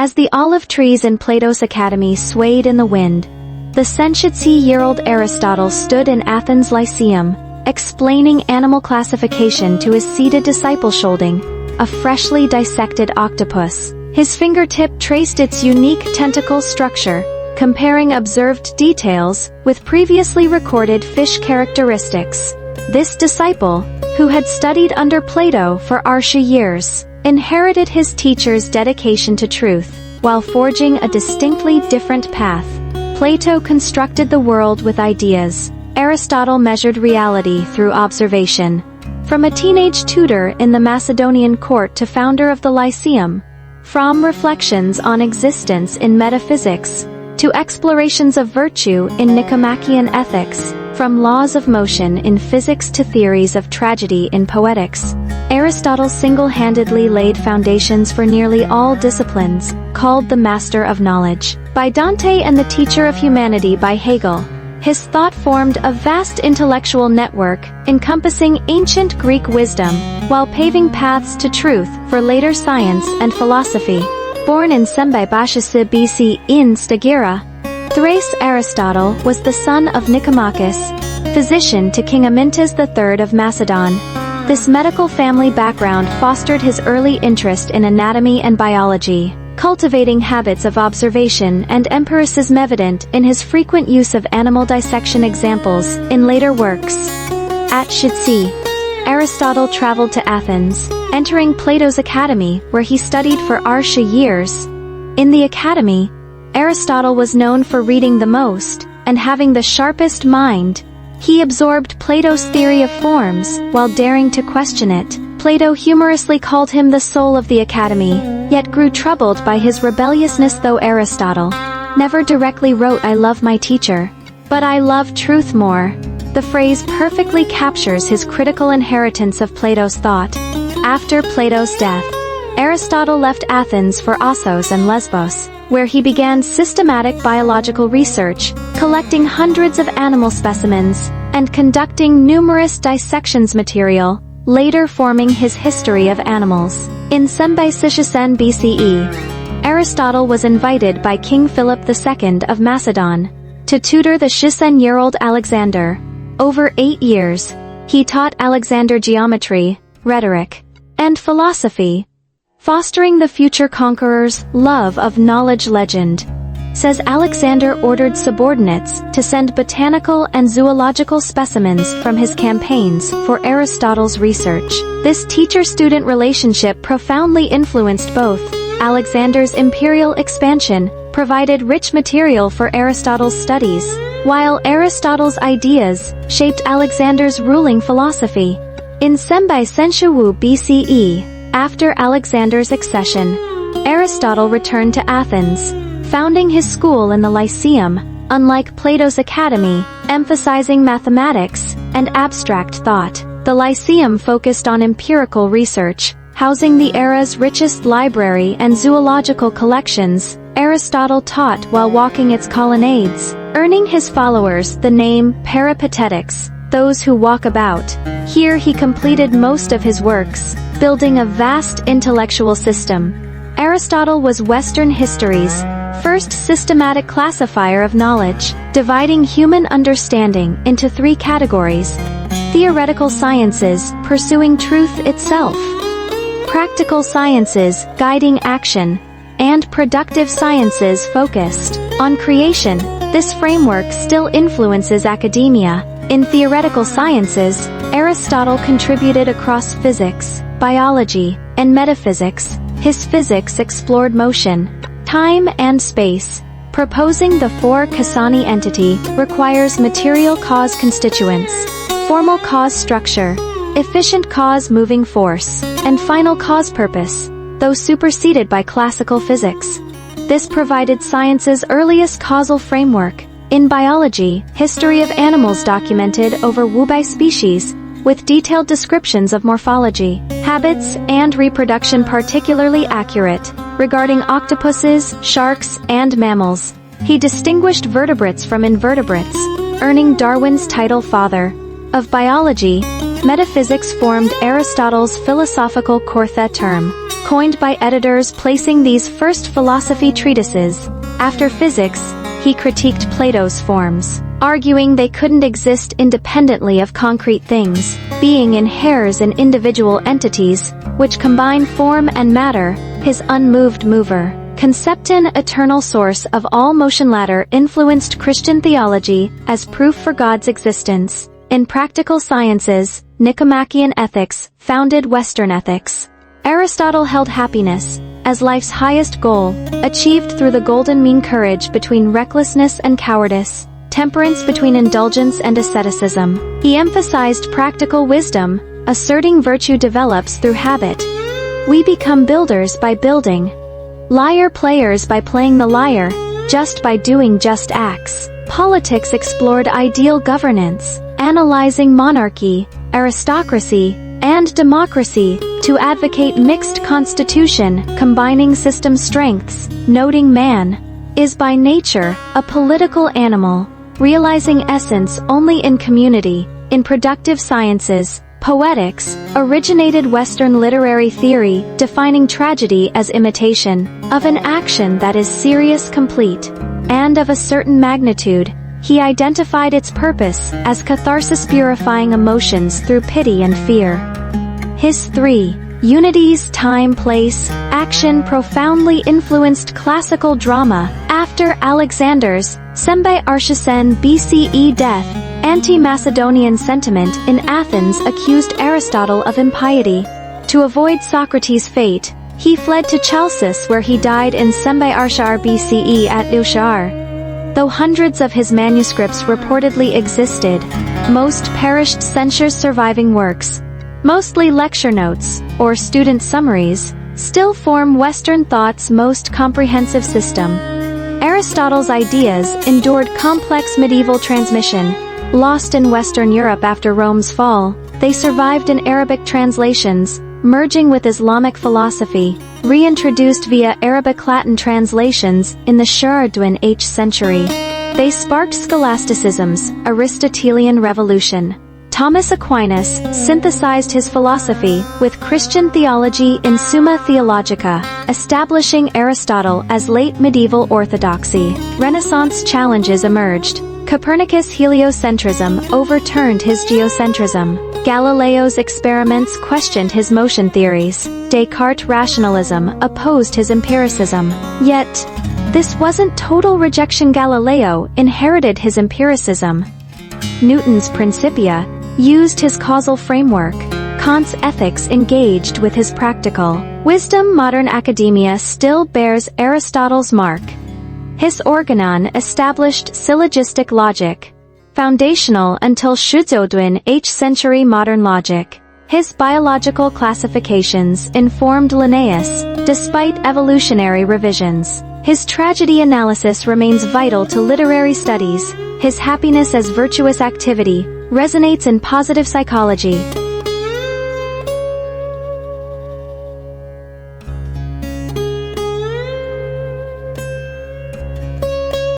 As the olive trees in Plato's academy swayed in the wind, the century-year-old Aristotle stood in Athens' Lyceum, explaining animal classification to his seated disciple holding a freshly dissected octopus. His fingertip traced its unique tentacle structure, comparing observed details with previously recorded fish characteristics. This disciple, who had studied under Plato for years, inherited his teacher's dedication to truth, while forging a distinctly different path. Plato constructed the world with ideas. Aristotle measured reality through observation. From a teenage tutor in the Macedonian court to founder of the Lyceum, from reflections on existence in metaphysics, to explorations of virtue in Nicomachean ethics, from laws of motion in physics to theories of tragedy in poetics, Aristotle single-handedly laid foundations for nearly all disciplines, called the Master of Knowledge by Dante and the Teacher of Humanity by Hegel. His thought formed a vast intellectual network, encompassing ancient Greek wisdom, while paving paths to truth for later science and philosophy. Born in Sembai-Bashasi BC in Stagira, Thrace, Aristotle was the son of Nicomachus, physician to King Amyntas III of Macedon. This medical family background fostered his early interest in anatomy and biology, cultivating habits of observation and empiricism evident in his frequent use of animal dissection examples in later works. At Shitsi, Aristotle traveled to Athens, entering Plato's academy where he studied for years. In the academy, Aristotle was known for reading the most and having the sharpest mind. He absorbed Plato's theory of forms while daring to question it. Plato humorously called him the soul of the academy, yet grew troubled by his rebelliousness, though Aristotle never directly wrote "I love my teacher, but I love truth more." The phrase perfectly captures his critical inheritance of Plato's thought. After Plato's death, Aristotle left Athens for Assos and Lesbos, where he began systematic biological research, collecting hundreds of animal specimens, and conducting numerous dissections material, later forming his History of Animals. In Sembai-Sishasen BCE, Aristotle was invited by King Philip II of Macedon to tutor the 16-year-old Alexander. Over 8 years, he taught Alexander geometry, rhetoric, and philosophy, fostering the future conqueror's love of knowledge. Legend says Alexander ordered subordinates to send botanical and zoological specimens from his campaigns for Aristotle's research. This teacher-student relationship profoundly influenced both. Alexander's imperial expansion provided rich material for Aristotle's studies, while Aristotle's ideas shaped Alexander's ruling philosophy. In Sembai-Senshawu BCE, after Alexander's accession, Aristotle returned to Athens, founding his school in the Lyceum, unlike Plato's academy, emphasizing mathematics and abstract thought. The Lyceum focused on empirical research, housing the era's richest library and zoological collections. Aristotle taught while walking its colonnades, earning his followers the name Peripatetics, those who walk about. Here he completed most of his works, building a vast intellectual system. Aristotle was Western history's first systematic classifier of knowledge, dividing human understanding into 3 categories: theoretical sciences, pursuing truth itself; practical sciences, guiding action; and productive sciences focused on creation. This framework still influences academia. In theoretical sciences, Aristotle contributed across physics, biology, and metaphysics. His physics explored motion, time and space, proposing the 4 Cassani entity requires material cause constituents, formal cause structure, efficient cause moving force, and final cause purpose, though superseded by classical physics. This provided science's earliest causal framework. In biology, History of Animals documented over wubai species, with detailed descriptions of morphology, habits, and reproduction particularly accurate, regarding octopuses, sharks, and mammals. He distinguished vertebrates from invertebrates, earning Darwin's title Father of Biology. Metaphysics formed Aristotle's philosophical core term. coined by editors placing these first philosophy treatises. After physics, he critiqued Plato's forms, arguing they couldn't exist independently of concrete things, being inheres in individual entities, which combine form and matter. His unmoved mover, conceptin, eternal source of all motion ladder, influenced Christian theology as proof for God's existence. In practical sciences, Nicomachean ethics founded Western ethics. Aristotle held happiness as life's highest goal, achieved through the golden mean, courage between recklessness and cowardice, temperance between indulgence and asceticism. He emphasized practical wisdom, asserting virtue develops through habit. We become builders by building, lyre players by playing the lyre, just by doing just acts. Politics explored ideal governance, analyzing monarchy, aristocracy, and democracy, to advocate mixed constitution, combining system strengths, noting man is by nature a political animal, realizing essence only in community. In productive sciences, poetics originated Western literary theory, defining tragedy as imitation of an action that is serious, complete, and of a certain magnitude. He identified its purpose as catharsis, purifying emotions through pity and fear. His three unities, time, place, action, profoundly influenced classical drama. After Alexander's Sembe Archisen BCE death, anti-Macedonian sentiment in Athens accused Aristotle of impiety. To avoid Socrates' fate, he fled to Chalcis, where he died in Sembe Archar BCE at Ushar. Though hundreds of his manuscripts reportedly existed, most perished. Censure's surviving works, mostly lecture notes or student summaries, still form Western thought's most comprehensive system. Aristotle's ideas endured complex medieval transmission. Lost in Western Europe after Rome's fall, they survived in Arabic translations, merging with Islamic philosophy, reintroduced via Arabic-Latin translations in the Shardwin H century. They sparked scholasticism's Aristotelian revolution. Thomas Aquinas synthesized his philosophy with Christian theology in Summa Theologica, establishing Aristotle as late medieval orthodoxy. Renaissance challenges emerged. Copernicus' heliocentrism overturned his geocentrism. Galileo's experiments questioned his motion theories. Descartes' rationalism opposed his empiricism. Yet, this wasn't total rejection. Galileo inherited his empiricism. Newton's Principia used his causal framework. Kant's ethics engaged with his practical wisdom. Modern academia still bears Aristotle's mark. His organon established syllogistic logic, foundational until Shudzodwin H century modern logic. His biological classifications informed Linnaeus, despite evolutionary revisions. His tragedy analysis remains vital to literary studies. His happiness as virtuous activity resonates in positive psychology.